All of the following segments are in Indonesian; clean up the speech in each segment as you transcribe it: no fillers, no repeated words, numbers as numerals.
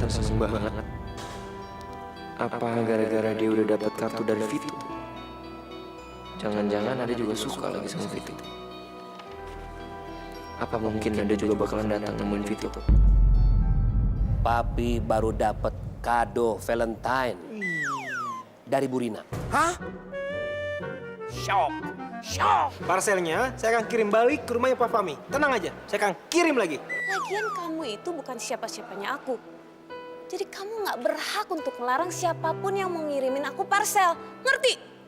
seneng banget. Apa gara-gara dia udah dapat kartu dari Vito? Jangan-jangan Nada juga suka lagi sama Vito. Apa mungkin Nada juga bakalan datang nemuin Vito? Papi baru dapat kado Valentine dari Bu Rina. Hah? Shock, shock. Parselnya saya akan kirim balik ke rumahnya Pak Fahmi. Tenang aja, saya akan kirim lagi. Lagian kamu itu bukan siapa-siapanya aku. Jadi kamu nggak berhak untuk melarang siapapun yang mau ngirimin aku parcel. Ngerti?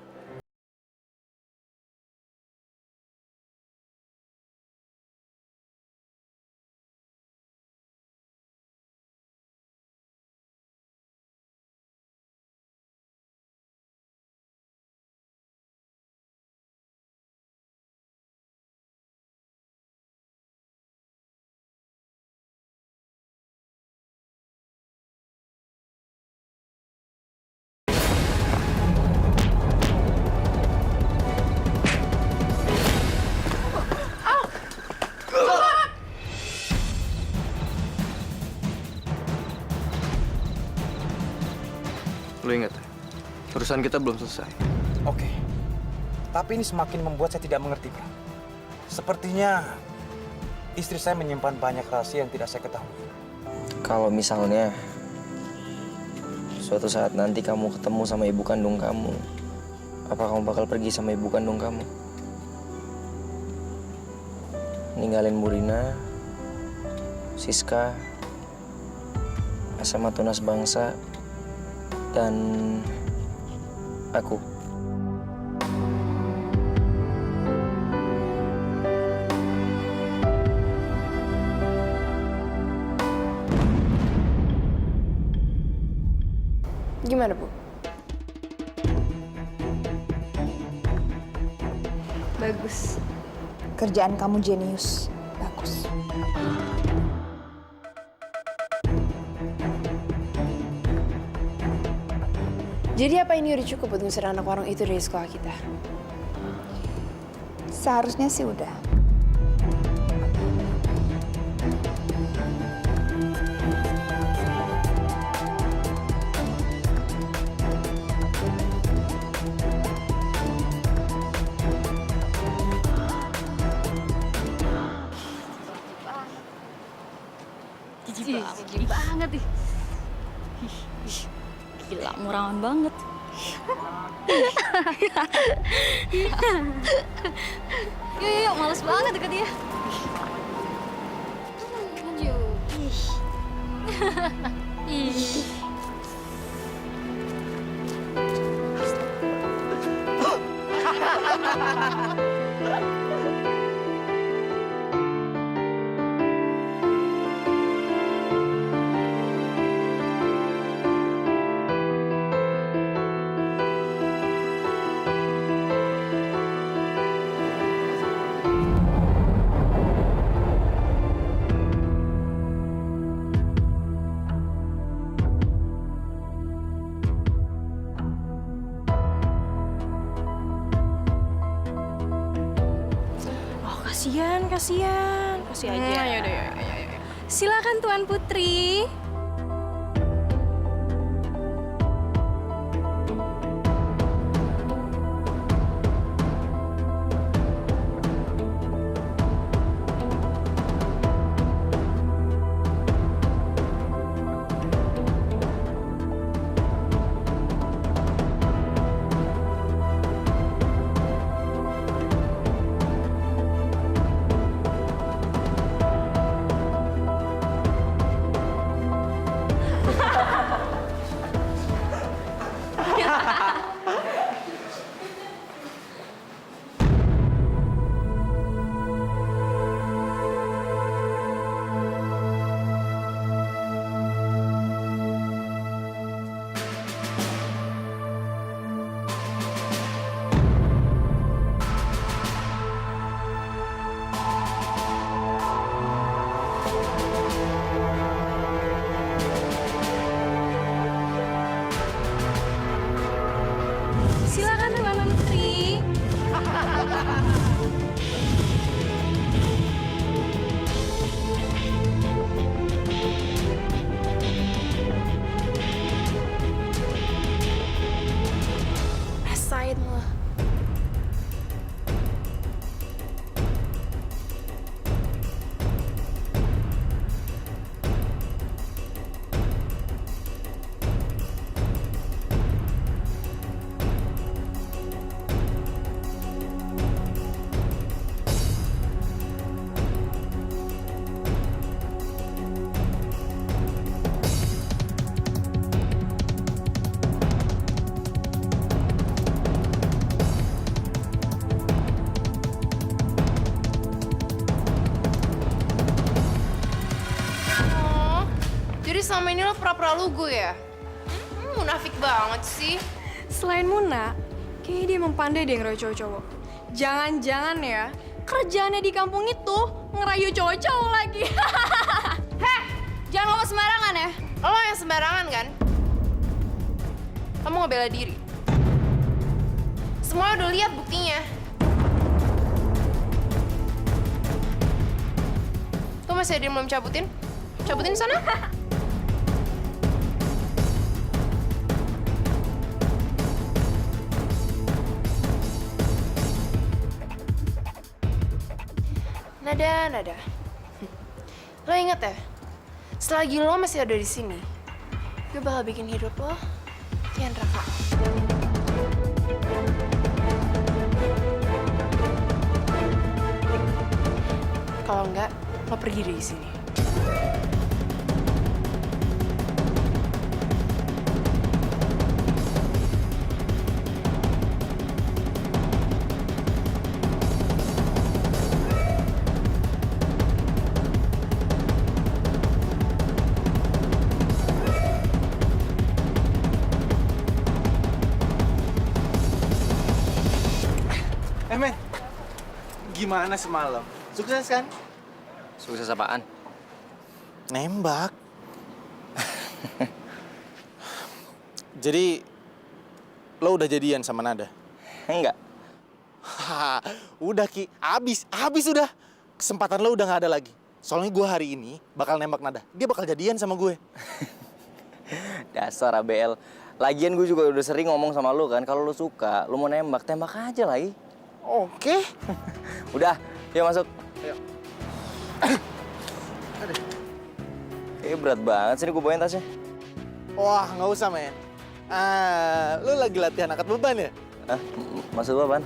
Lu ingat, urusan kita belum selesai. Oke, tapi ini semakin membuat saya tidak mengerti, Pak. Sepertinya istri saya menyimpan banyak rahasia yang tidak saya ketahui. Kalau misalnya suatu saat nanti kamu ketemu sama ibu kandung kamu, apa kamu bakal pergi sama ibu kandung kamu? Ninggalin Bu Rina, Siska, SMA Tunas Bangsa, dan aku. Gimana, Bu? Bagus. Kerjaan kamu jenius. Bagus. Jadi apa ini udah cukup buat ngusir anak warung itu dari sekolah kita? Seharusnya sih udah. Jijik banget nih. Gila, murahan banget. Yuk, males banget deket dia. Maju. Ih. Kasihan. Kasih aja. Yaudah. Silakan Tuan Putri. Jadi selama ini lo pura-pura lugu ya? Munafik banget sih. Selain Muna, kayaknya dia emang pandai deh ngerayu cowok-cowok. Jangan-jangan ya, kerjaannya di kampung itu ngerayu cowok-cowok lagi. Heh, jangan ngomong sembarangan ya. Lo yang sembarangan kan? Kamu nggak bela diri. Semua udah lihat buktinya. Kok masih ada yang belum cabutin? Cabutin sana. Nada. Lo inget ya? Selagi lo masih ada di sini, gue bakal bikin hidup lo kian neraka. Kalau enggak, lo pergi dari sini. Men, gimana semalam? Sukses kan? Sukses apaan? Nembak. Jadi, lo udah jadian sama Nada? Enggak. Udah Ki, abis udah. Kesempatan lo udah nggak ada lagi. Soalnya gue hari ini bakal nembak Nada. Dia bakal jadian sama gue. Dasar ABL. Lagian gue juga udah sering ngomong sama lu kan, kalau lu suka, lu mau nembak, tembak aja lagi. Oke. Udah, yuk masuk. Ayo. Berat banget sih, gue bawain tasnya. Wah, nggak usah, men. Lu lagi latihan angkat beban ya? Maksud lu apaan?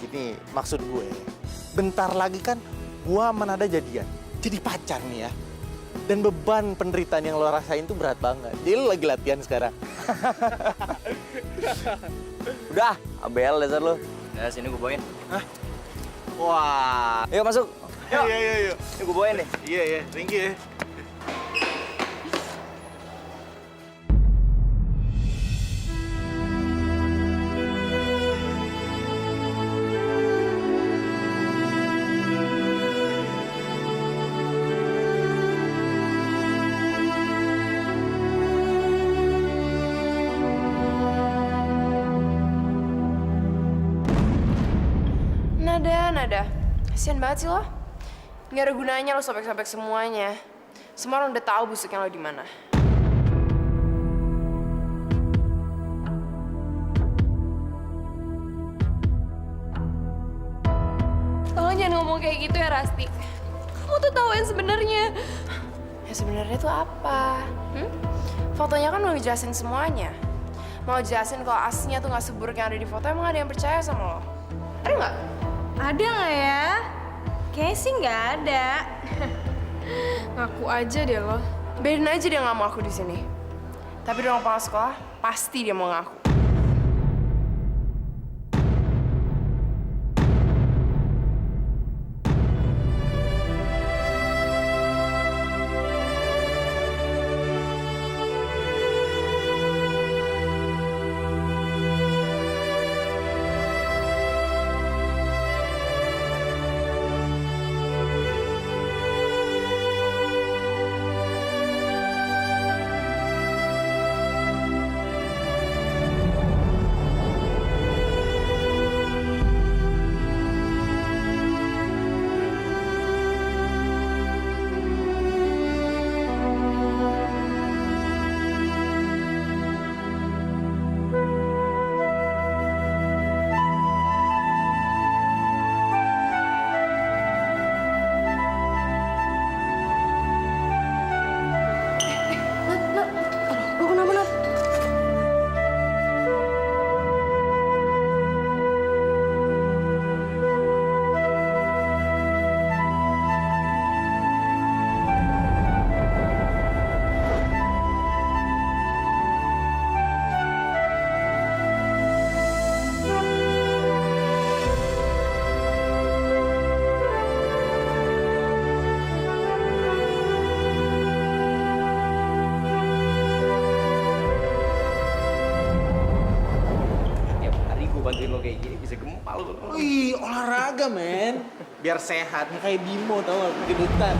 Gini, maksud gue, bentar lagi kan gua sama Nada jadian. Jadi pacar nih ya. Dan beban penderitaan yang lo rasain tuh berat banget. Jadi lu lagi latihan sekarang. Udah, ABL dasar lu. Ya, sini gue bawain. Hah? Wah. Yuk masuk. Yuk. Iya. Ini gue bawain deh. Iya, thank you ya. Nada. Kasian banget sih lo. Nggak ada gunanya lo sobek-sobek semuanya. Semua orang udah tahu busuknya lo di mana. Tolong jangan ngomong kayak gitu ya, Rasti. Kamu tuh tahu yang sebenarnya. Ya sebenarnya tuh apa? Fotonya kan mau ngejelasin semuanya. Mau jelasin kalau aslinya tuh nggak seburuk yang ada di foto. Emang ada yang percaya sama lo? Ada nggak? Ada nggak ya? Kayaknya sih nggak ada. Ngaku aja deh lo. Biarin aja dia nggak mau aku di sini. Tapi di ruang kepala sekolah, pasti dia mau ngaku. masih gempal lu. Wih, olahraga men. Biar sehat, nggak kayak Bimo tau gak, kegedutan.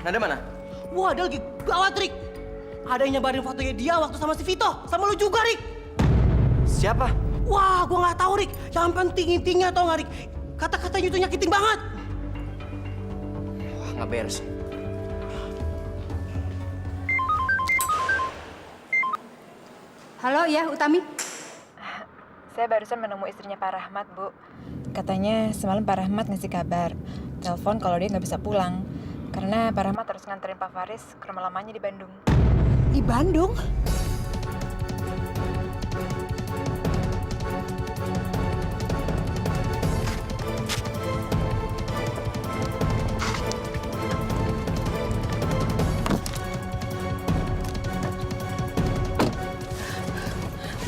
Nada mana? Wah, dia lagi gawat, Rik. Ada yang nyebarin fotonya dia waktu sama si Vito. Sama lu juga, Rik. Siapa? Wah, gua nggak tahu, Rik. Yang penting intinya tau nggak, Rik? Kata-katanya itu nyakitin banget. Wah, nggak beres. Halo, ya Utami. Saya barusan menemui istrinya Pak Rahmat, Bu. Katanya semalam Pak Rahmat ngasih kabar, telepon kalau dia nggak bisa pulang. Karena Pak Rahmat harus nganterin Pak Faris ke rumah lamanya di Bandung. Di Bandung?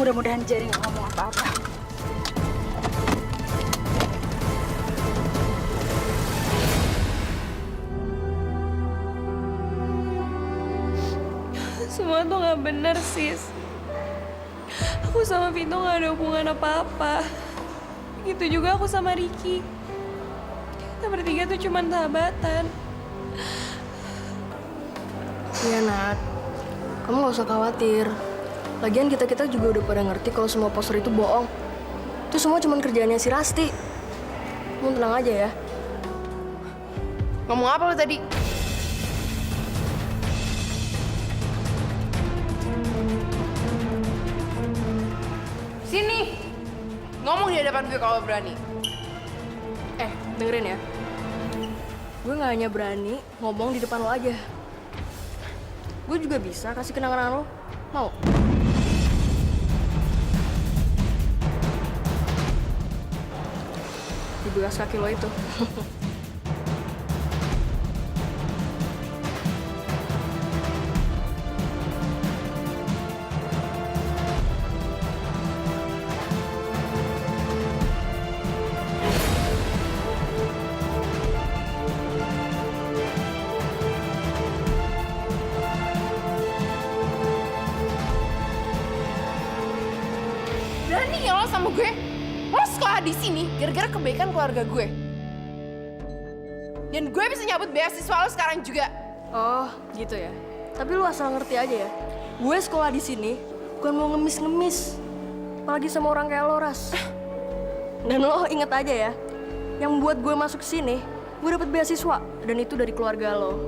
Mudah-mudahan Jerry nggak ngomong apa-apa. Semua tuh gak bener, sis. Aku sama Vito gak ada hubungan apa-apa. Gitu juga aku sama Ricky. Kita bertiga tuh cuma sahabatan. Iya, Nat. Kamu gak usah khawatir. Lagian kita-kita juga udah pada ngerti kalau semua poster itu bohong. Itu semua cuma kerjaannya si Rasti. Kamu tenang aja ya. Ngomong apa lo tadi? Sini! Ngomong di hadapan gue kalau berani. Dengerin ya. Gue gak hanya berani ngomong di depan lo aja. Gue juga bisa kasih kenangan lo. Mau? Di bekas kaki lo itu. Berani ya lo sama gue? Lo sekolah di sini gara-gara kebaikan keluarga gue. Dan gue bisa nyabut beasiswa lo sekarang juga. Oh, gitu ya. Tapi lu asal ngerti aja ya. Gue sekolah di sini bukan mau ngemis-ngemis. Apalagi sama orang kayak lo, Ras. Dan lo inget aja ya, yang buat gue masuk sini, gue dapet beasiswa. Dan itu dari keluarga lo.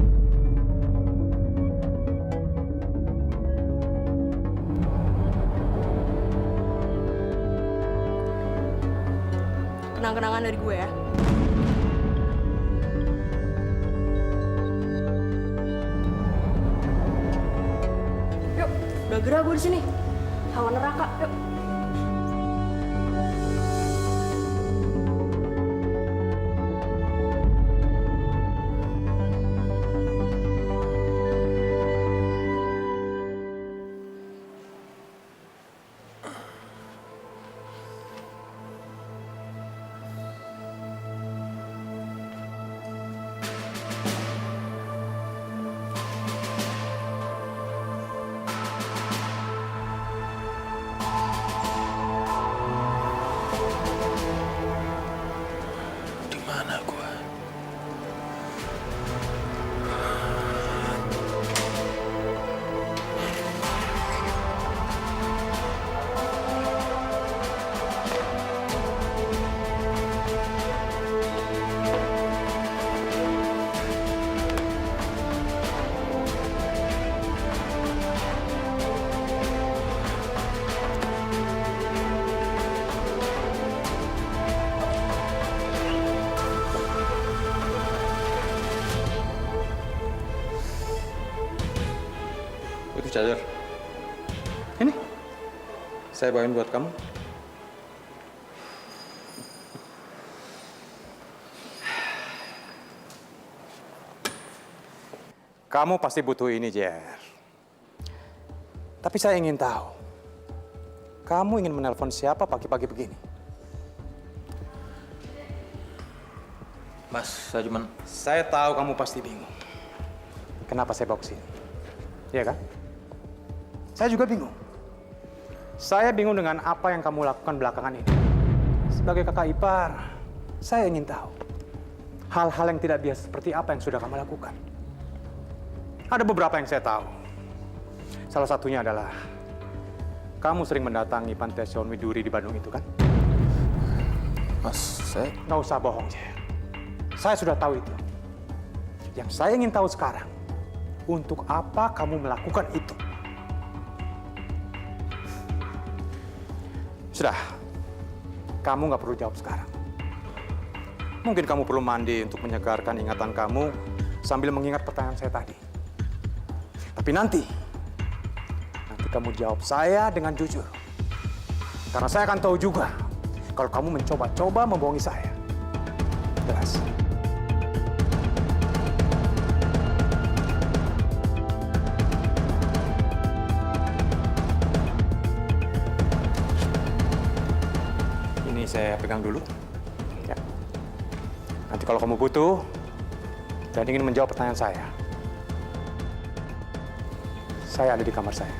Kenang-kenangan dari gue ya. Yuk, udah gerah gue di sini. Hawa neraka, yuk. Itu charger. Ini. saya bawain buat kamu. Kamu pasti butuh ini, Jer. Tapi saya ingin tahu, kamu ingin menelpon siapa pagi-pagi begini? Mas, Saya tahu kamu pasti bingung. Kenapa saya bawa ke sini? Iya kan? Saya juga bingung. Saya bingung dengan apa yang kamu lakukan belakangan ini. Sebagai kakak ipar, saya ingin tahu hal-hal yang tidak biasa seperti apa yang sudah kamu lakukan. Ada beberapa yang saya tahu. Salah satunya adalah kamu sering mendatangi Panti Asuhan Widuri di Bandung itu kan? Mas, saya... Nggak usah bohong, Jer. Saya sudah tahu itu. Yang saya ingin tahu sekarang, untuk apa kamu melakukan itu? Sudah, kamu nggak perlu jawab sekarang. Mungkin kamu perlu mandi untuk menyegarkan ingatan kamu sambil mengingat pertanyaan saya tadi. Tapi nanti kamu jawab saya dengan jujur. Karena saya akan tahu juga kalau kamu mencoba-coba membohongi saya. Jelas? Ini saya pegang dulu. Ya. Nanti kalau kamu butuh dan ingin menjawab pertanyaan saya ada di kamar saya.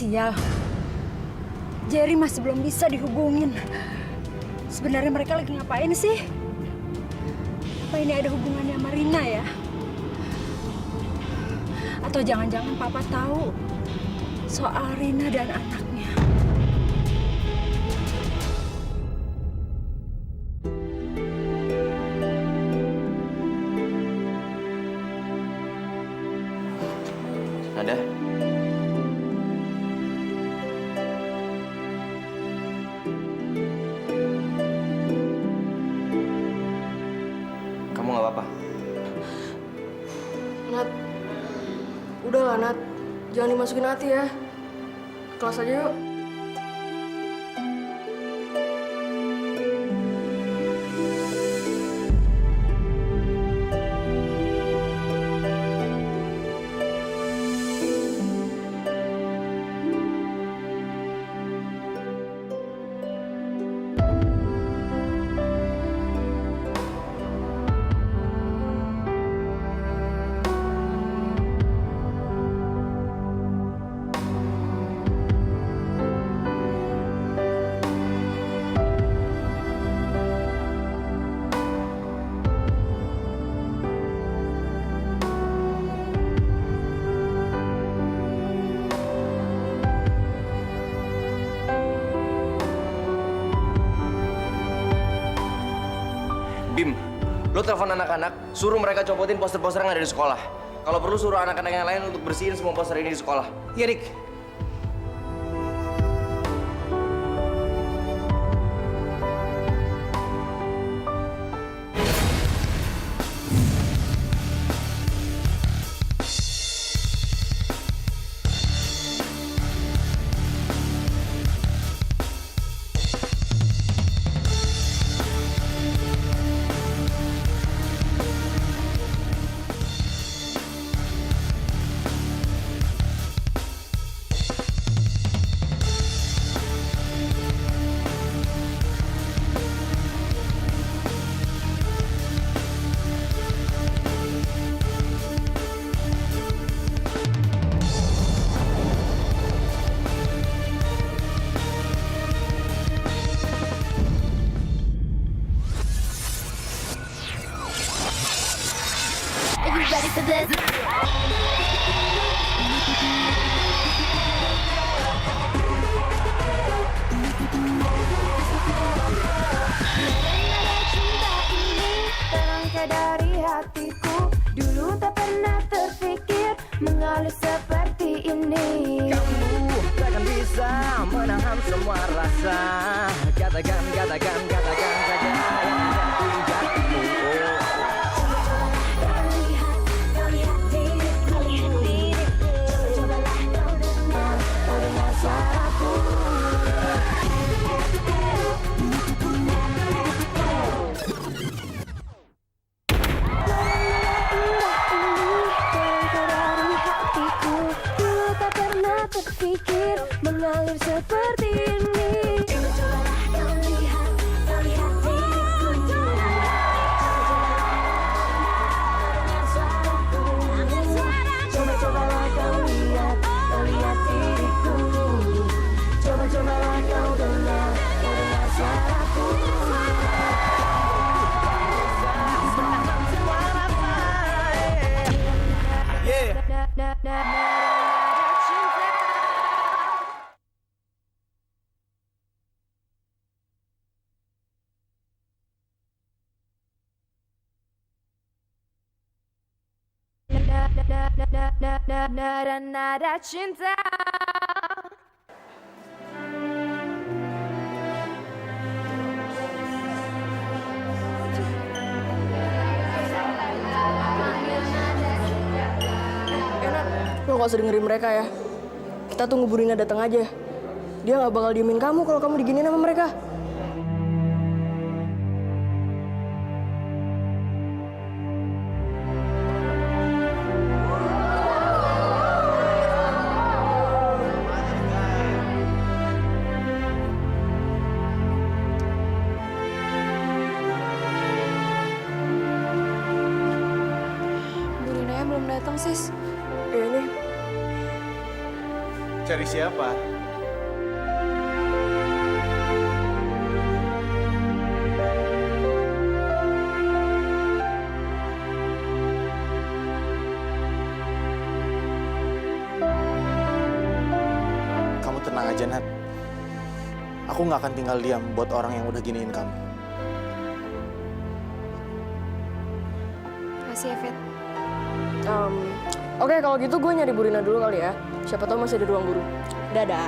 Sial. Jerry masih belum bisa dihubungin. Sebenarnya mereka lagi ngapain sih? Apa ini ada hubungannya sama Rina ya? Atau jangan-jangan Papa tahu soal Rina dan anaknya? Nada? Kamu nggak apa-apa? Nat, udahlah Nat, jangan dimasukin hati ya. Kelas aja yuk. Bim, lo telepon anak-anak, suruh mereka copotin poster-poster yang ada di sekolah. Kalau perlu suruh anak-anak yang lain untuk bersihin semua poster ini di sekolah. Iya, Dik. ready for this? Terangkai dari hatiku, dulu tak pernah terfikir mengalir seperti ini. Kamu takkan bisa menahan semua rasa. Katakan saja yang menjadi jatimu. Terfikir mengalir seperti ini. Coba-cobalah kau lihat diriku. Coba-cobalah kau dengar suaraku. Nada cinta. Lo gak usah dengerin mereka ya. Kita tunggu Bu Rina datang aja. Dia gak bakal diemin kamu kalau kamu diginiin sama mereka. Bu Rinanya belum datang, sis. Ini Cari siapa? Kamu tenang aja, Nat. Aku nggak akan tinggal diam buat orang yang udah giniin kamu. Makasih ya, Fit. Oke, kalau gitu gue nyari Bu Rina dulu kali ya. Siapa tahu masih ada ruang guru. Dadah.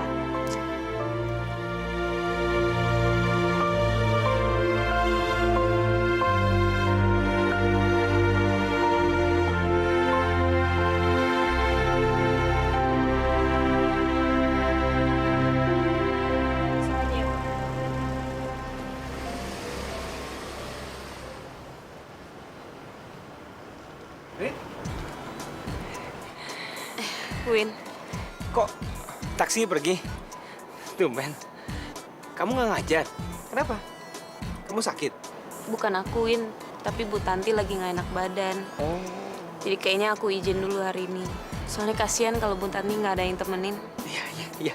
Win, Kok taksi pergi? Tumben. Kamu nggak ngajar? Kenapa? Kamu sakit? bukan aku Win, tapi Bu Tanti lagi nggak enak badan. Oh. Jadi kayaknya aku izin dulu hari ini. Soalnya kasihan kalau Bu Tanti nggak ada yang temenin. Iya.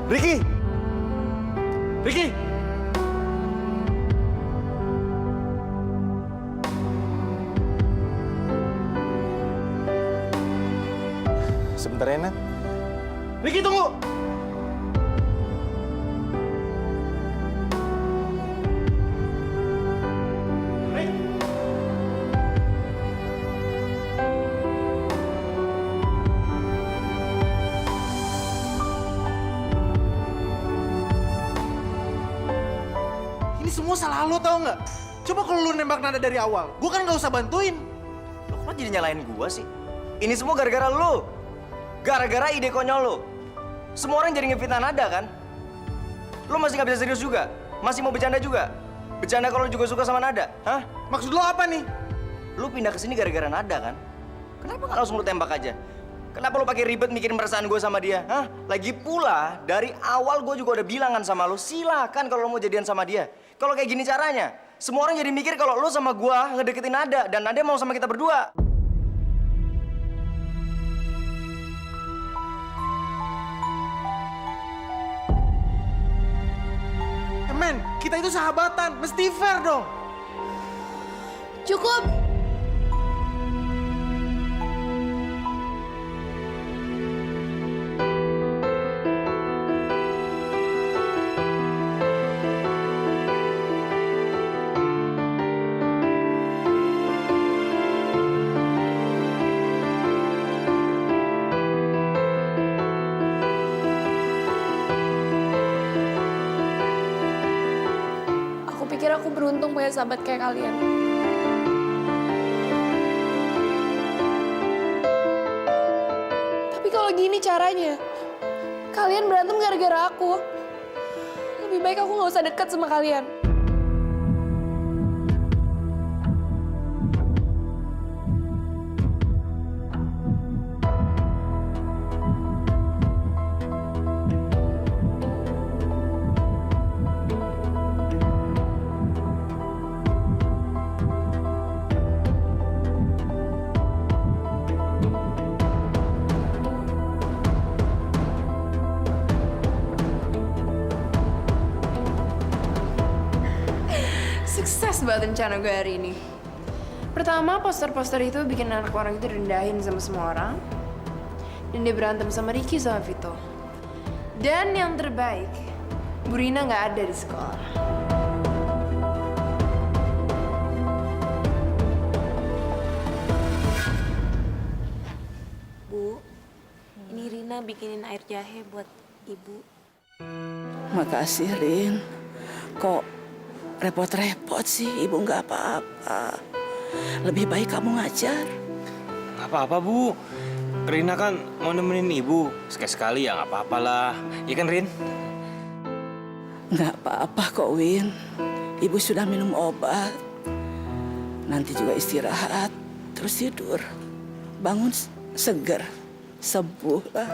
Ricky! Ricky! Sebentar ya, Nat. Ricky, tunggu! Ini semua salah lo, tau nggak? Coba kalau lu nembak Nada dari awal, gue kan nggak usah bantuin. Lo kok jadi nyalain gua sih? Ini semua gara-gara lo. Gara-gara ide konyol lo. Semua orang jadi ngefitnah Nada kan? Lo masih nggak bisa serius juga? Masih mau bercanda juga? Bercanda kalau lo juga suka sama Nada? Hah? Maksud lo apa nih? Lo pindah ke sini gara-gara Nada kan? Kenapa nggak langsung lo tembak aja? Kenapa lo pakai ribet mikirin perasaan gue sama dia? Hah? Lagi pula, dari awal gue juga udah bilang kan sama lo, silakan kalau lo mau jadian sama dia. Kalau kayak gini caranya, semua orang jadi mikir kalau lo sama gue ngedeketin Nada, dan Nada mau sama kita berdua. Men, kita itu sahabatan, mesti fair dong. Cukup. Aku beruntung punya sahabat kayak kalian. Tapi kalau gini caranya, kalian berantem gara-gara aku. Lebih baik aku nggak usah dekat sama kalian. Sukses banget rencana gue hari ini. Pertama, poster-poster itu bikin anak orang itu rendahin sama semua orang. Dan dia berantem sama Ricky sama Vito. Dan yang terbaik, Bu Rina nggak ada di sekolah. Bu, ini Rina bikinin air jahe buat Ibu. Makasih, Rin. Kok repot-repot sih, Ibu nggak apa-apa. Lebih baik kamu ngajar. Nggak apa-apa, Bu. Rina kan mau nemenin Ibu. Sekali-sekali ya nggak apa-apalah. Iya kan, Rin? Nggak apa-apa kok, Win. Ibu sudah minum obat. Nanti juga istirahat, terus tidur. Bangun seger, sembuh lah.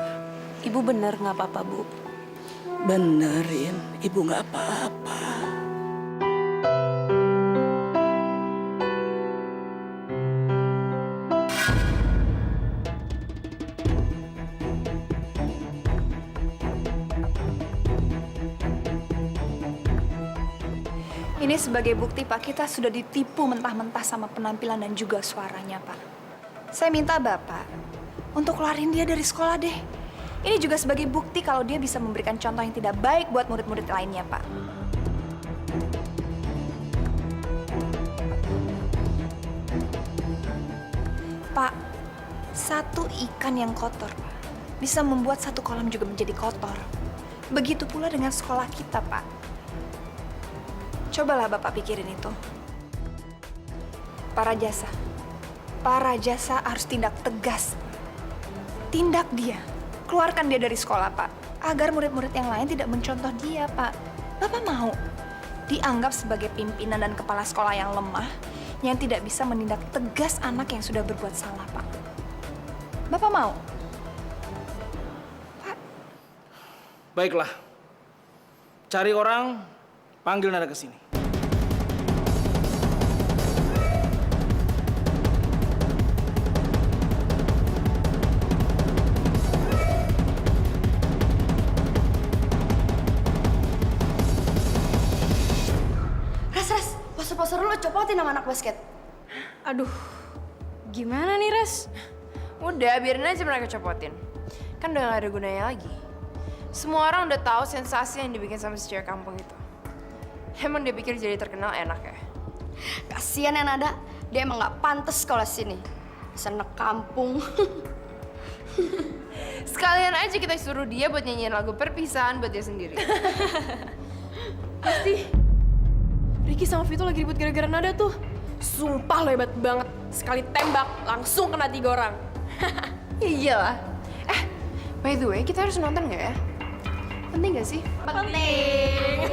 Ibu bener nggak apa-apa, Bu? Benerin, Ibu nggak apa-apa. Ini sebagai bukti, Pak, kita sudah ditipu mentah-mentah sama penampilan dan juga suaranya, Pak. Saya minta Bapak untuk keluarin dia dari sekolah deh. Ini juga sebagai bukti kalau dia bisa memberikan contoh yang tidak baik buat murid-murid lainnya, Pak. Pak, satu ikan yang kotor, Pak, bisa membuat satu kolam juga menjadi kotor. Begitu pula dengan sekolah kita, Pak. Cobalah Bapak pikirin itu. Para jasa harus tindak tegas. Tindak dia. Keluarkan dia dari sekolah, Pak. Agar murid-murid yang lain tidak mencontoh dia, Pak. Bapak mau dianggap sebagai pimpinan dan kepala sekolah yang lemah, yang tidak bisa menindak tegas anak yang sudah berbuat salah, Pak. Bapak mau? Pak. Baiklah. Cari orang, panggil Nada ke sini. Poster lo copotin sama anak basket. Aduh, gimana nih, Res? Udah, biarin aja mereka copotin. Kan udah gak ada gunanya lagi. Semua orang udah tahu sensasi yang dibikin sama si cewek kampung itu. Emang dia pikir jadi terkenal enak ya? Kasian ya Nada, dia emang gak pantas sekolah sini. Senek kampung. Sekalian aja kita suruh dia buat nyanyiin lagu perpisahan buat dia sendiri. Pasti. Ricky sama Vito lagi ribut gara-gara nada tuh. Sumpah lo hebat banget. Sekali tembak, langsung kena 3 orang. Iyalah. By the way, kita harus nonton nggak ya? Penting nggak sih? Penting.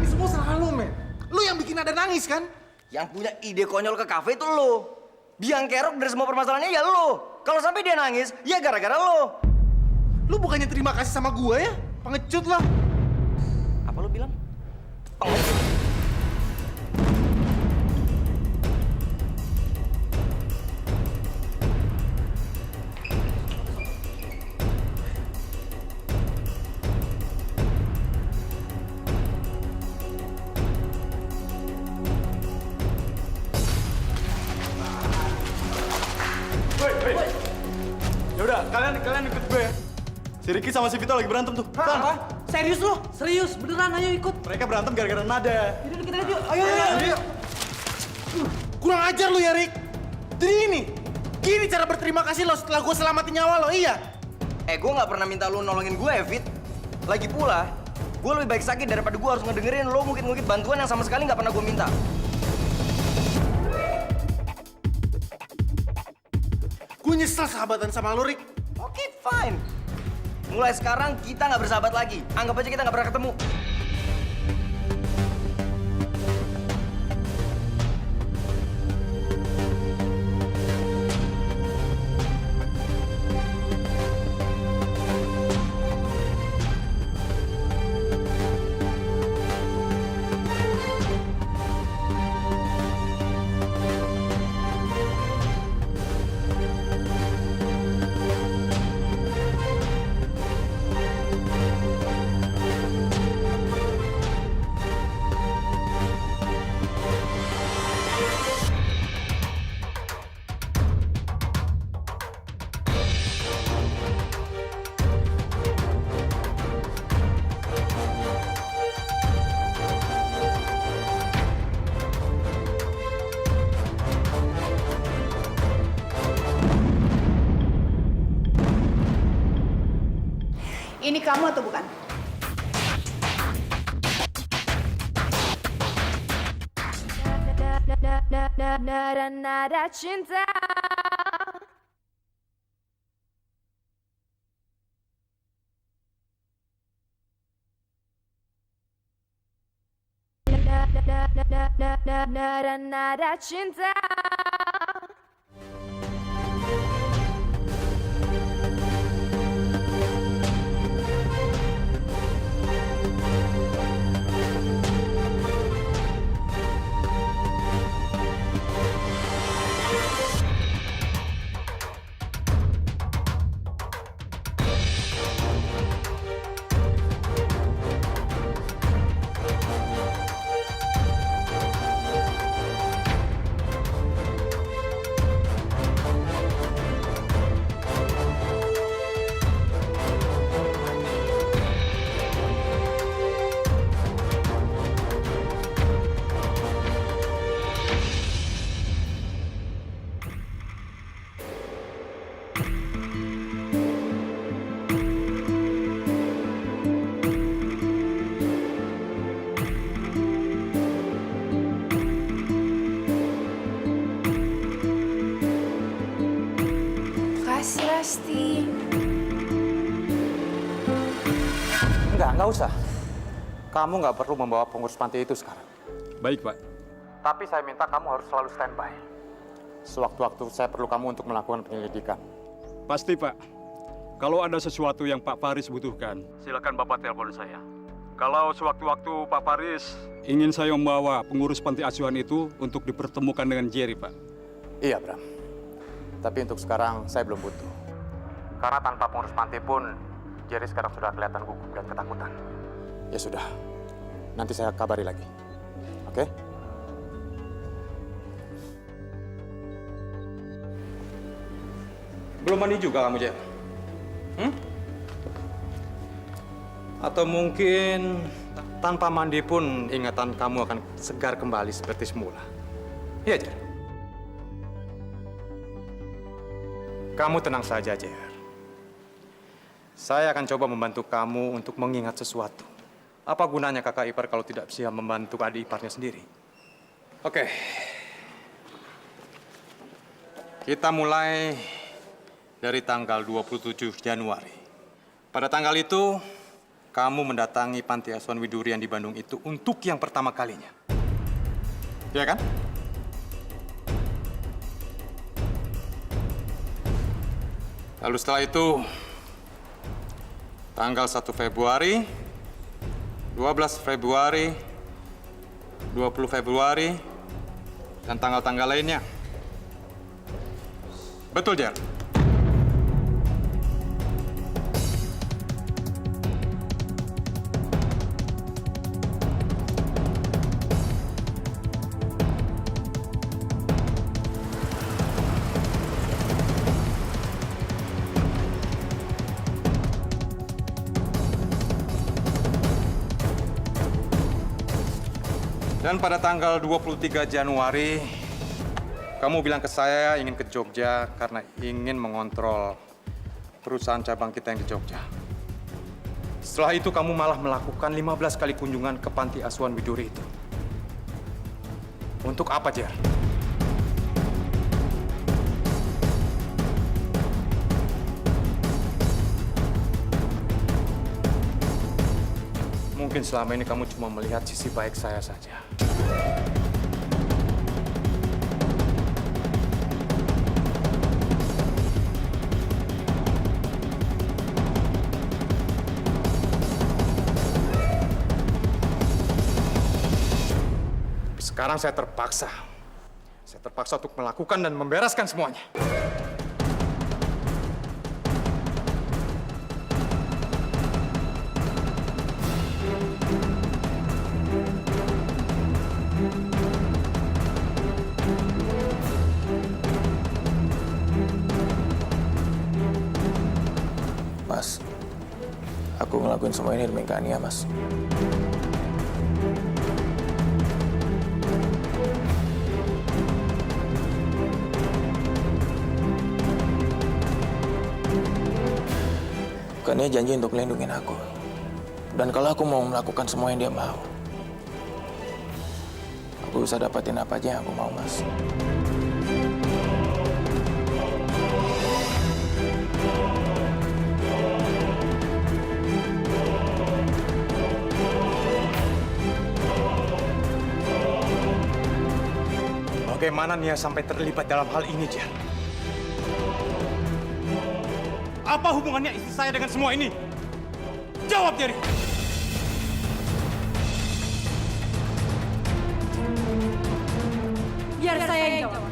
Ini semua salah lu, men. Lu yang bikin ada nangis, kan? Yang punya ide konyol ke kafe itu lo. Biang kerok dari semua permasalahannya ya lo. Kalau sampai dia nangis, ya gara-gara lo. Lu bukannya terima kasih sama gua ya? Pengecut lah. Apa lo bilang? Pengecut. Yaudah, kalian ikut gue ya. Si Ricky sama si Vito lagi berantem tuh. Apa? Serius lo? Serius? Beneran, ayo ikut. Mereka berantem gara-gara nada. Yaudah, kita lihat yuk. Ayo. Kurang ajar lu ya, Rick. Jadi gini cara berterima kasih lo setelah gue selamatin nyawa lo, iya? Gue nggak pernah minta lu nolongin gue ya, Fit. Lagi pula, gue lebih baik sakit daripada gue harus ngedengerin lo ngungkit-ngungkit bantuan yang sama sekali nggak pernah gue minta. Gue nyesel sahabatan sama lo, Rick. Oke, fine. Mulai sekarang kita nggak bersahabat lagi. Anggap aja kita nggak pernah ketemu. Ini kamu atau bukan? Nada cinta. Nada cinta. Makasih, Rasti. Enggak usah. Kamu nggak perlu membawa pengurus panti itu sekarang. Baik, Pak. Tapi saya minta kamu harus selalu standby. Sewaktu-waktu saya perlu kamu untuk melakukan penyelidikan. Pasti, Pak. Kalau ada sesuatu yang Pak Faris butuhkan, silakan Bapak telepon saya. Kalau sewaktu-waktu Pak Faris ingin saya membawa pengurus panti asuhan itu untuk dipertemukan dengan Jerry, Pak. Iya, Bram. Tapi untuk sekarang saya belum butuh. Karena tanpa pengurus panti pun, Jerry sekarang sudah kelihatan gugup dan ketakutan. Ya sudah, nanti saya kabari lagi. Oke? Belum mandi juga kamu, Jer? Atau mungkin tanpa mandi pun ingatan kamu akan segar kembali seperti semula. Iya, Jer. Kamu tenang saja, Jer. Saya akan coba membantu kamu untuk mengingat sesuatu. Apa gunanya kakak ipar kalau tidak bisa membantu adik iparnya sendiri? Oke. Kita mulai dari tanggal 27 Januari. Pada tanggal itu, kamu mendatangi Panti Asuhan Widurian di Bandung itu untuk yang pertama kalinya. Ya kan? Lalu setelah itu, tanggal 1 Februari, 12 Februari, 20 Februari, dan tanggal-tanggal lainnya. Betul, Jer? Dan pada tanggal 23 Januari, kamu bilang ke saya ingin ke Jogja karena ingin mengontrol perusahaan cabang kita yang di Jogja. Setelah itu kamu malah melakukan 15 kali kunjungan ke Panti Asuhan Widuri itu. Untuk apa, Jer? Mungkin selama ini kamu cuma melihat sisi baik saya saja. Sekarang saya terpaksa. Saya terpaksa untuk melakukan dan membereskan semuanya. Mas, aku ngelakuin semua ini demi Kania, Mas. Kania janji untuk melindungi aku. Dan kalau aku mau melakukan semua yang dia mau, aku bisa dapatin apa aja yang aku mau, Mas. Bagaimana Nia sampai terlibat dalam hal ini, Jer? Apa hubungannya istri saya dengan semua ini? Jawab, Jerry! Biar saya yang jawab.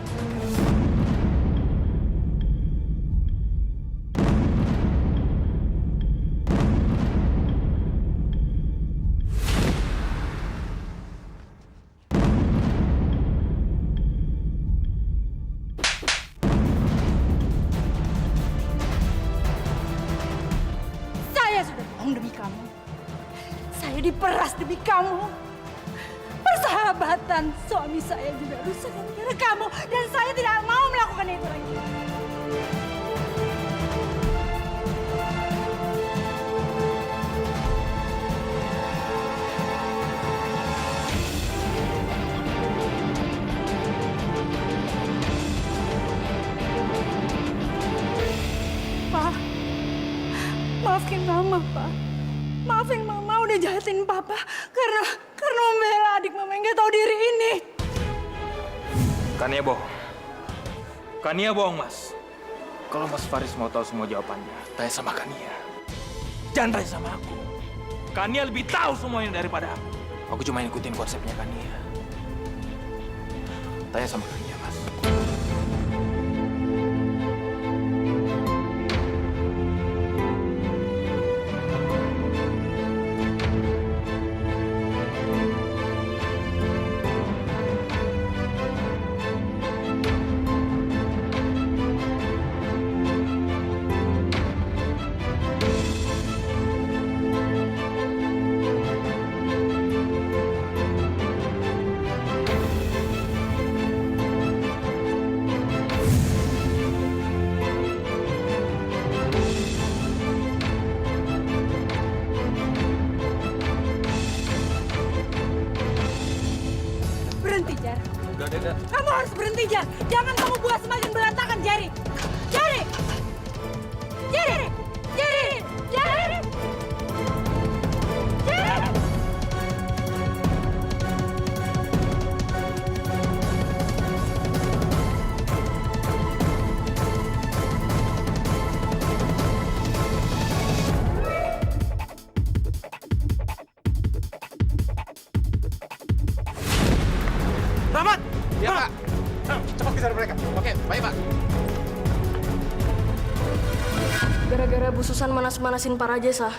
Demi kamu, saya diperas demi kamu. Persahabatan suami saya juga rusak gara-gara kamu, dan saya tidak mau melakukan itu lagi. Pak, maafin Mama, Pak. Maafin Mama udah jahatin Papa karena membela adik Mama yang gak tahu diri ini. Kania bohong. Kania bohong, Mas. Kalau Mas Faris mau tahu semua jawabannya, tanya sama Kania. Jangan tanya sama aku. Kania lebih tahu semuanya daripada aku. Aku cuma ikutin konsepnya Kania. Tanya sama Kania, Mas. Udah deh, Dak. Kamu harus berhenti, Jar. Jangan kamu buat semakin berantakan, Jerry. Jerry! Jerry! Jerry! Jerry! Jerry! Rahmat! Ya, Pak. Cepat kejar mereka. Oke, baik, Pak. Gara-gara Bu Susan manas-manasin Pak Rajasa.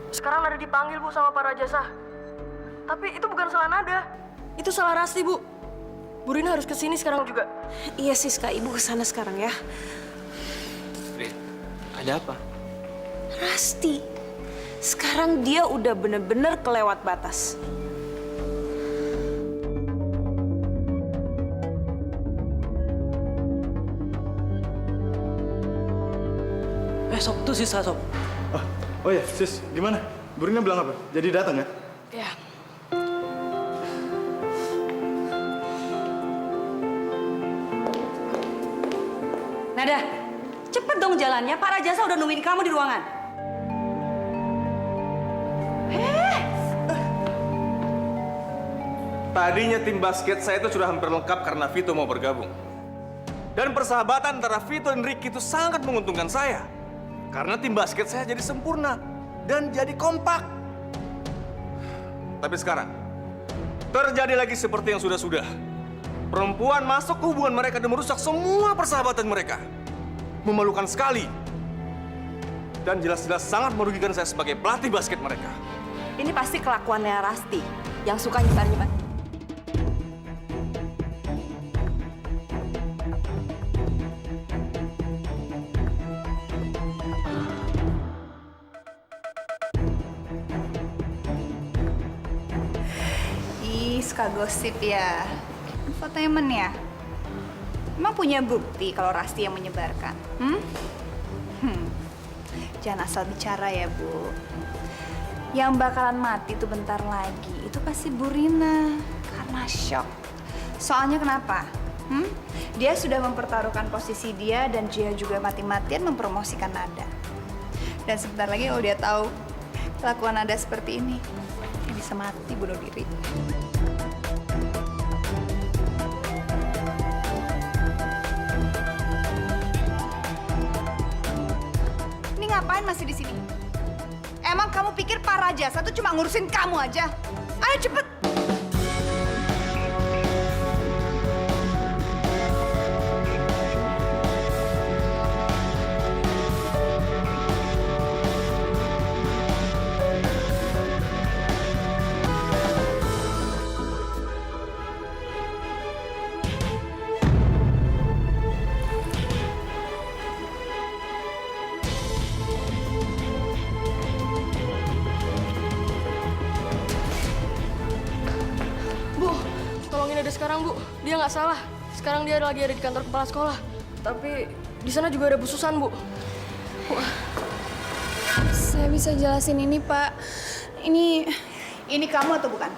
Sekarang Nada dipanggil, Bu, sama Pak Rajasa. Tapi itu bukan salah Nada. Itu salah Rasti, Bu. Bu Rina harus kesini sekarang juga. Iya sih, Kak. Ibu kesana sekarang ya. Rin, ada apa? Rasti. Sekarang dia udah bener-bener kelewat batas. Sob, tuh sisa, Sob. Oh ya, sis, gimana? Bu Rina bilang apa? Jadi datang ya? Ya. Nada, cepet dong jalannya. Pak Rajasa udah nungguin kamu di ruangan. Tadinya tim basket saya itu sudah hampir lengkap karena Vito mau bergabung. Dan persahabatan antara Vito dan Ricky itu sangat menguntungkan saya. Karena tim basket saya jadi sempurna dan jadi kompak. Tapi sekarang, terjadi lagi seperti yang sudah-sudah. Perempuan masuk ke hubungan mereka dan merusak semua persahabatan mereka. Memalukan sekali. Dan jelas-jelas sangat merugikan saya sebagai pelatih basket mereka. Ini pasti kelakuannya Rasti yang suka nyebar-nyebar. Suka gosip ya. Infotainment ya. Emang punya bukti kalau Rasti yang menyebarkan? Jangan asal bicara ya, Bu. Yang bakalan mati tuh bentar lagi itu pasti Bu Rina karena shock. Soalnya kenapa? Dia sudah mempertaruhkan posisi dia dan dia juga mati-matian mempromosikan Nada. Dan sebentar lagi kalau dia tahu kelakuan Nada seperti ini, dia bisa mati bunuh diri. Ngapain masih di sini? Emang kamu pikir Pak Rajasa tuh cuma ngurusin kamu aja? Ayo cepet! Sekarang, Bu, dia nggak salah. Sekarang dia lagi ada di kantor kepala sekolah. Tapi di sana juga ada Bu Susan, Bu. Saya bisa jelasin ini, Pak. Ini kamu atau bukan?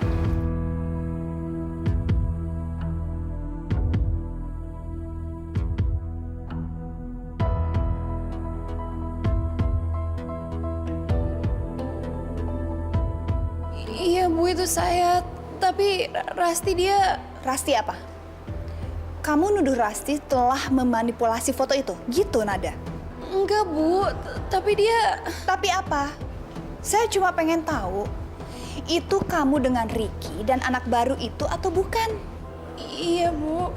Iya, Bu, itu saya. Tapi Rasti dia... Rasti apa? Kamu nuduh Rasti telah memanipulasi foto itu? Gitu, Nada? Enggak, Bu. Tapi dia... Tapi apa? Saya cuma pengen tahu, itu kamu dengan Ricky dan anak baru itu atau bukan? Iya, Bu.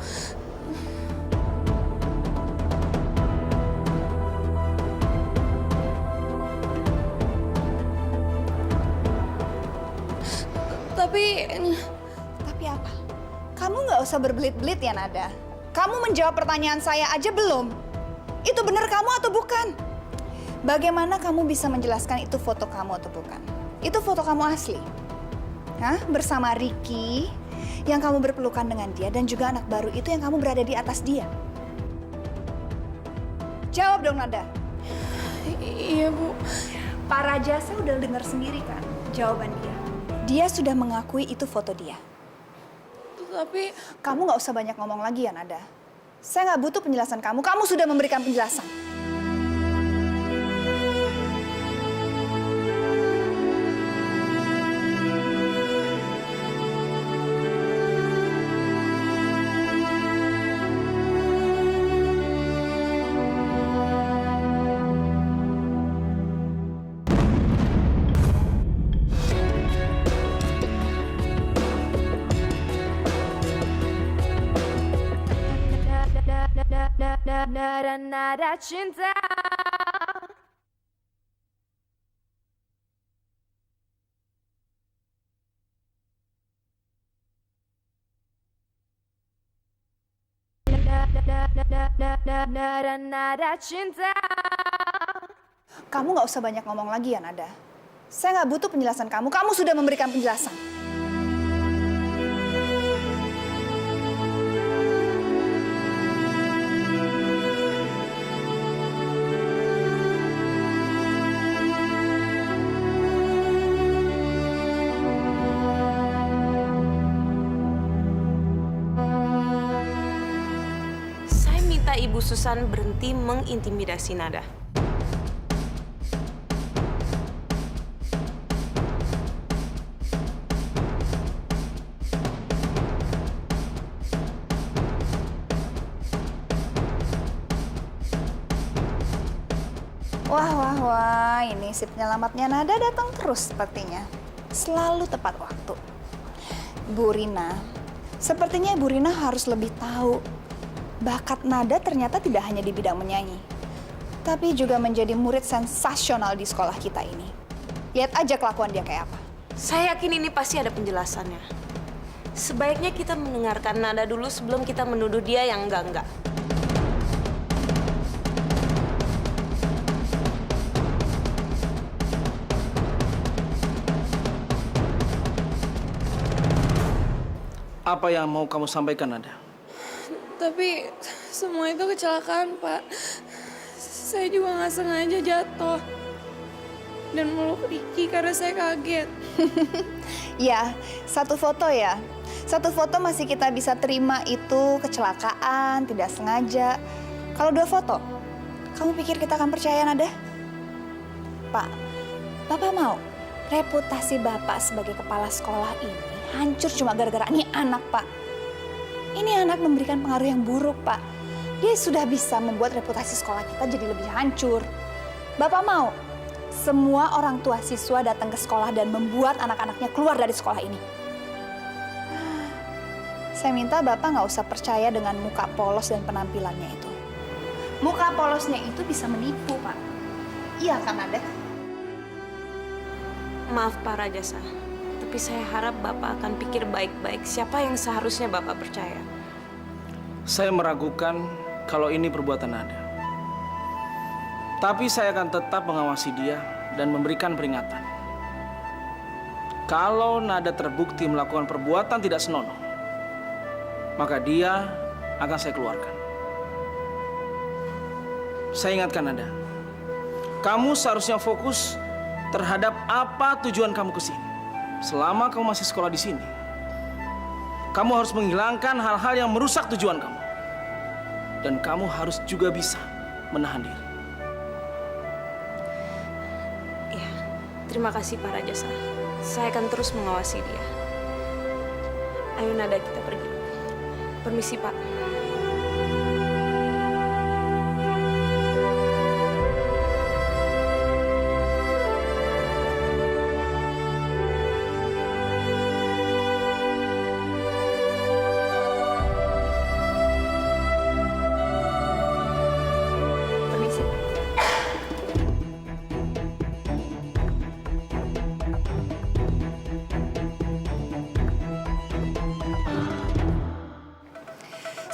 Tapi apa? Kamu nggak usah berbelit-belit ya, Nada. Kamu menjawab pertanyaan saya aja belum. Itu benar kamu atau bukan? Bagaimana kamu bisa menjelaskan itu foto kamu atau bukan? Itu foto kamu asli. Hah? Bersama Ricky, yang kamu berpelukan dengan dia, dan juga anak baru itu yang kamu berada di atas dia. Jawab dong, Nada. Iya, Bu. Pak Rajasa udah dengar sendiri kan jawaban dia. Dia sudah mengakui itu foto dia. Tapi Kamu nggak usah banyak ngomong lagi ya, Nada. Saya nggak butuh penjelasan kamu. Kamu sudah memberikan penjelasan. nada cinta. Nada cinta. Kamu nggak usah banyak ngomong lagi ya, Nada. Saya nggak butuh penjelasan kamu. Kamu sudah memberikan penjelasan. Saya minta Ibu Susan berhenti mengintimidasi Nada. Wah, ini si penyelamatnya Nada datang terus sepertinya. Selalu tepat waktu. Bu Rina, sepertinya Bu Rina harus lebih tahu bakat Nada ternyata tidak hanya di bidang menyanyi, tapi juga menjadi murid sensasional di sekolah kita ini. Lihat aja kelakuan dia kayak apa. Saya yakin ini pasti ada penjelasannya. Sebaiknya kita mendengarkan Nada dulu sebelum kita menuduh dia yang enggak-enggak. Apa yang mau kamu sampaikan, Nada? Tapi semua itu kecelakaan, Pak. Saya juga nggak sengaja jatuh dan meluk Ricky karena saya kaget. Ya, satu foto ya. Satu foto masih kita bisa terima itu kecelakaan, tidak sengaja. Kalau dua foto, kamu pikir kita akan percaya, Nada? Pak, Bapak mau reputasi Bapak sebagai kepala sekolah ini hancur cuma gara-gara ini anak, Pak. Ini anak memberikan pengaruh yang buruk, Pak. Dia sudah bisa membuat reputasi sekolah kita jadi lebih hancur. Bapak mau semua orang tua siswa datang ke sekolah dan membuat anak-anaknya keluar dari sekolah ini. Saya minta Bapak nggak usah percaya dengan muka polos dan penampilannya itu. Muka polosnya itu bisa menipu, Pak. Iya kan, Nada? Maaf Pak Rajasa, tapi saya harap Bapak akan pikir baik-baik siapa yang seharusnya Bapak percaya. Saya meragukan kalau ini perbuatan Nada. Tapi saya akan tetap mengawasi dia dan memberikan peringatan. Kalau Nada terbukti melakukan perbuatan tidak senonoh, maka dia akan saya keluarkan. Saya ingatkan Nada, kamu seharusnya fokus terhadap apa tujuan kamu ke sini. Selama kamu masih sekolah di sini, kamu harus menghilangkan hal-hal yang merusak tujuan kamu. Dan kamu harus juga bisa menahan diri. Ya, terima kasih Pak Rajasa. Saya akan terus mengawasi dia. Ayo Nada, kita pergi. Permisi Pak.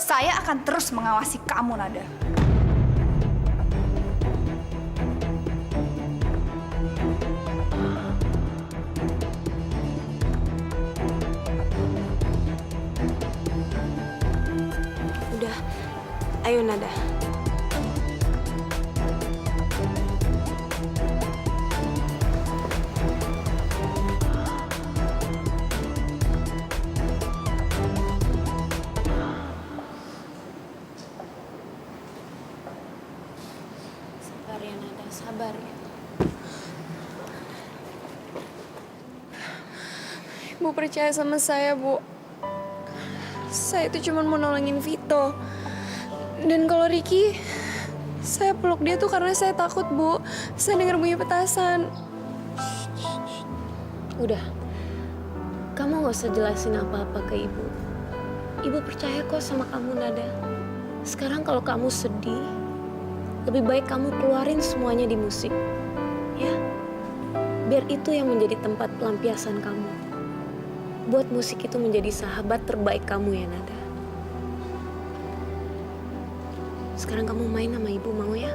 Saya akan terus mengawasi kamu, Nada. Udah, ayo Nada. Bu percaya sama saya, Bu. Saya itu cuma mau nolongin Vito. Dan kalau Ricky, saya peluk dia tuh karena saya takut, Bu. Saya dengar bunyi petasan. Udah, kamu nggak usah jelasin apa-apa ke Ibu. Ibu percaya kok sama kamu, Nada. Sekarang kalau kamu sedih, lebih baik kamu keluarin semuanya di musik. Ya, biar itu yang menjadi tempat pelampiasan kamu. Buat musik itu menjadi sahabat terbaik kamu ya, Nada. Sekarang kamu main sama Ibu, mau ya?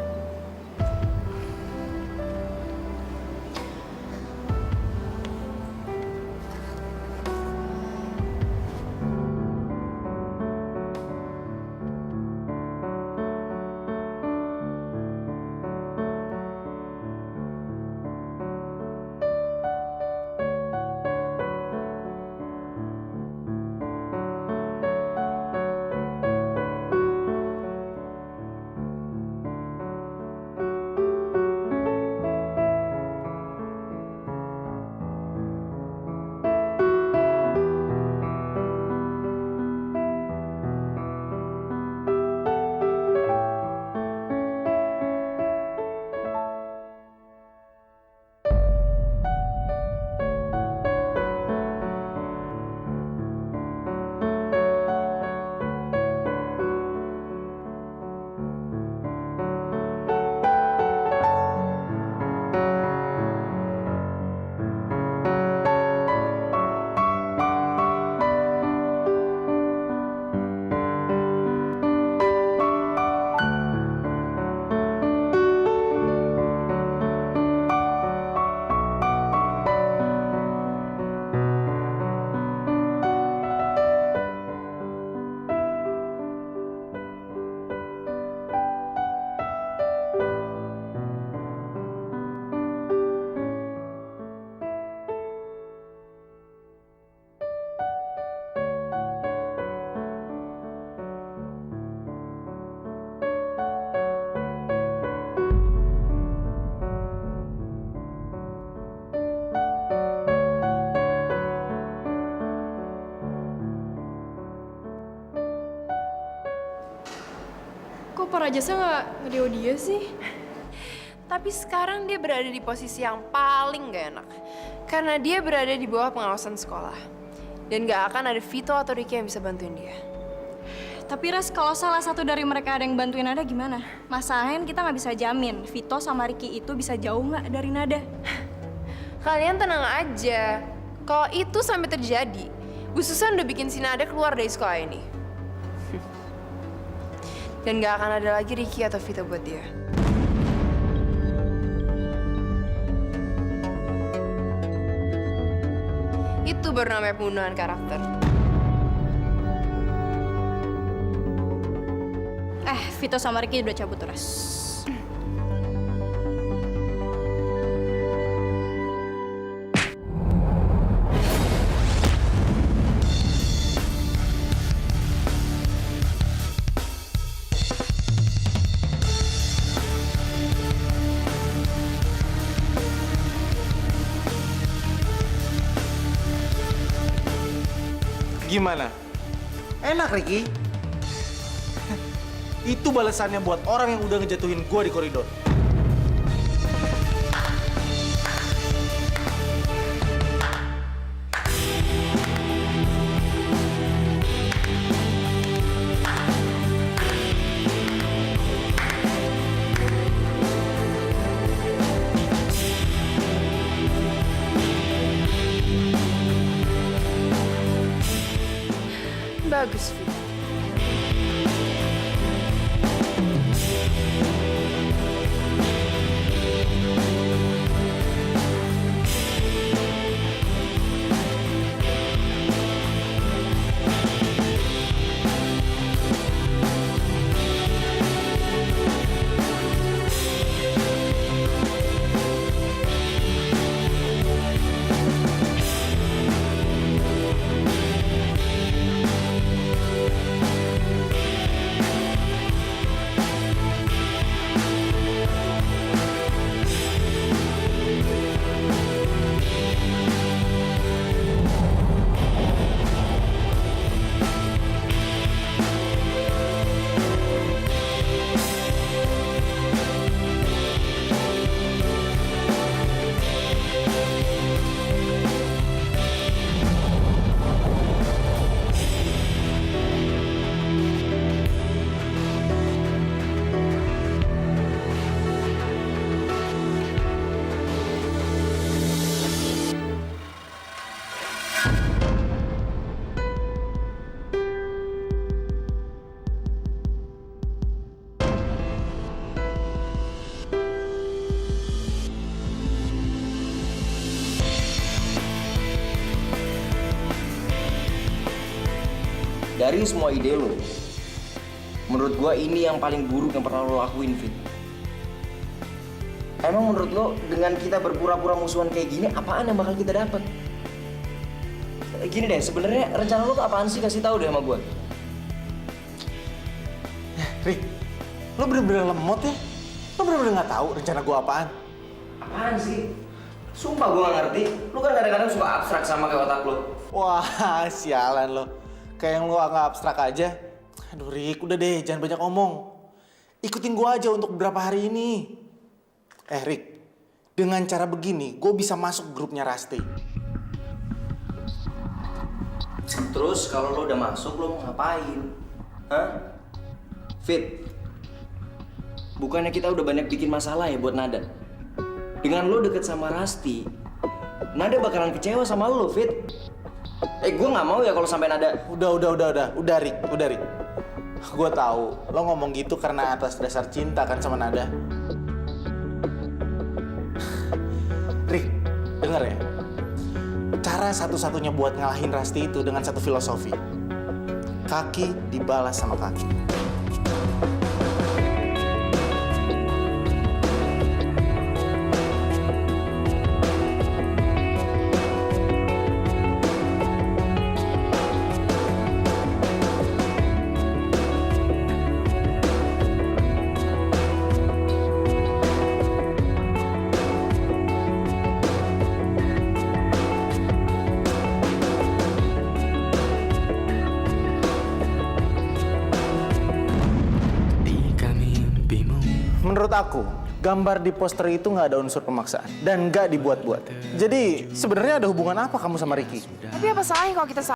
Kok Pak Rajasa nggak ngedeo dia sih? Tapi sekarang dia berada di posisi yang paling gak enak. Karena dia berada di bawah pengawasan sekolah. Dan gak akan ada Vito atau Ricky yang bisa bantuin dia. Tapi Res, kalau salah satu dari mereka ada yang bantuin Nada gimana? Masalahnya kita nggak bisa jamin Vito sama Ricky itu bisa jauh nggak dari Nada. Kalian tenang aja. Kalau itu sampai terjadi, Bu Susan udah bikin si Nada keluar dari sekolah ini. Dan gak akan ada lagi Ricky atau Vito buat dia. Itu baru namanya pembunuhan karakter. Vito sama Ricky udah cabut Res. Gimana? Enak, Ricky. Itu balasannya buat orang yang udah ngejatuhin gue di koridor. Bagus, Vito. dari semua ide lo, menurut gue ini yang paling buruk yang pernah lo lakuin, Fit. Emang menurut lo dengan kita berpura-pura musuhan kayak gini, apaan yang bakal kita dapat? Gini deh, sebenarnya rencana lo tuh apaan sih? Kasih tahu deh sama gue. Rik, lo bener-bener lemot ya? Lo bener-bener nggak tahu rencana gue apaan? Apaan sih? Sumpah gue gak ngerti. Lo kan kadang-kadang suka abstrak sama kayak otak lo. Wah, sialan lo. Kayak yang lo nggak abstrak aja. Aduh Rik, udah deh, jangan banyak ngomong. Ikutin gue aja untuk beberapa hari ini. Rik, dengan cara begini, gue bisa masuk grupnya Rasti. Terus kalau lo udah masuk, lo mau ngapain? Hah? Fit, bukannya kita udah banyak bikin masalah ya buat Nada? Dengan lo deket sama Rasti, Nada bakalan kecewa sama lo, Fit. Gue nggak mau ya kalau sampai Nada. Udah Rik. Gue tahu lo ngomong gitu karena atas dasar cinta kan sama Nada. Rik, denger ya. Cara satu-satunya buat ngalahin Rasti itu dengan satu filosofi. Kaki dibalas sama kaki. Menurut aku, gambar di poster itu nggak ada unsur pemaksaan dan nggak dibuat-buat. Jadi sebenarnya ada hubungan apa kamu sama Ricky? Tapi apa salahnya kalau kita